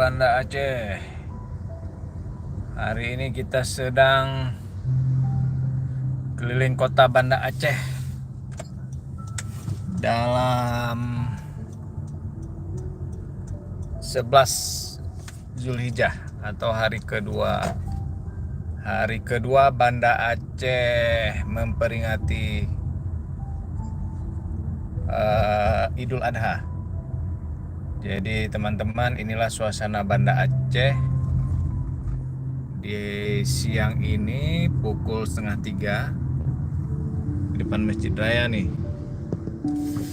Banda Aceh. Hari ini kita sedang keliling kota Banda Aceh dalam 11 Zulhijjah atau hari kedua. Hari kedua Banda Aceh memperingati Idul Adha. Jadi teman-teman, inilah suasana Banda Aceh di siang ini pukul 2:30 di depan Masjid Raya nih.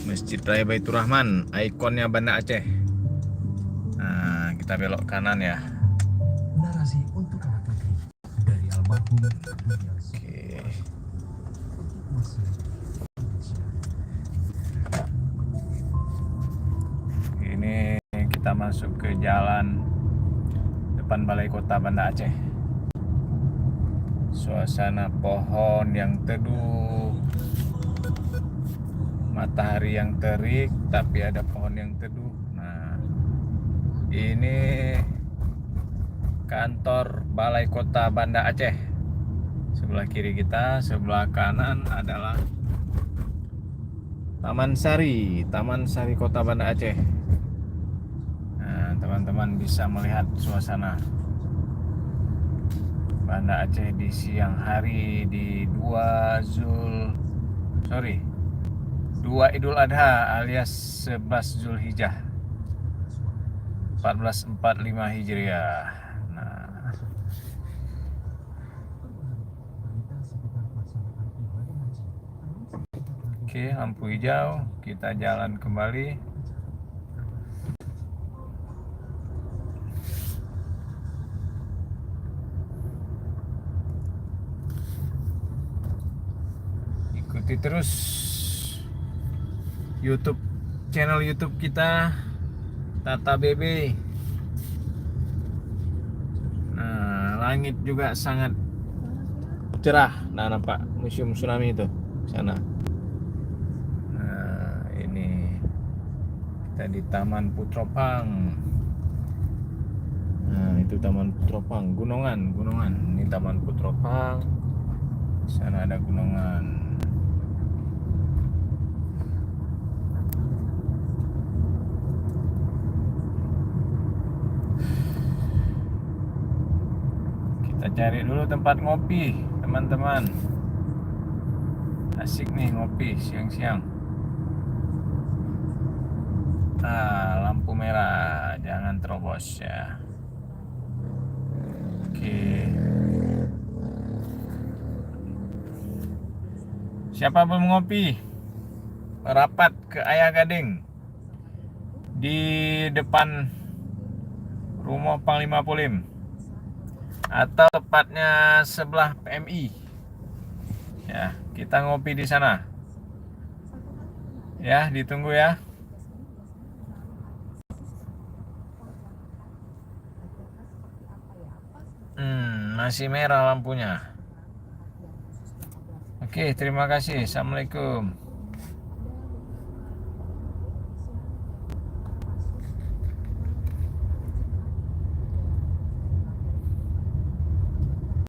Masjid Raya Baitur Rahman, ikonnya Banda Aceh. Nah, kita belok kanan ya. Narasi untuk anak negeri dari almarhum Oke. Ini kita masuk ke jalan depan Balai Kota Banda Aceh. Suasana pohon yang teduh, matahari yang terik, tapi ada pohon yang teduh. Nah, ini kantor Balai Kota Banda Aceh. Sebelah kiri kita, sebelah kanan adalah Taman Sari Kota Banda Aceh. Nah, teman-teman bisa melihat suasana Banda Aceh di siang hari di 2 Idul Adha alias 11 Zulhijjah 1445 Hijriah. Nah, oke, lampu hijau, kita jalan kembali. Ikuti terus channel YouTube kita Tata BB. Nah, langit juga sangat cerah. Nah, nampak museum tsunami itu sana. Nah, ini kita di Taman Putropang. Nah, itu Taman Putropang, gunungan. Ini Taman Putropang. Sana ada gunungan. Kita cari dulu tempat ngopi, teman-teman. Asik nih ngopi siang-siang. Lampu merah, jangan terobos ya. Oke. Siapa belum ngopi? Rapat ke Ayah Gading di depan rumah Panglima Polim atau tepatnya sebelah PMI. Ya, kita ngopi di sana. Ya, ditunggu ya. Masih merah lampunya. Oke, terima kasih. Assalamualaikum.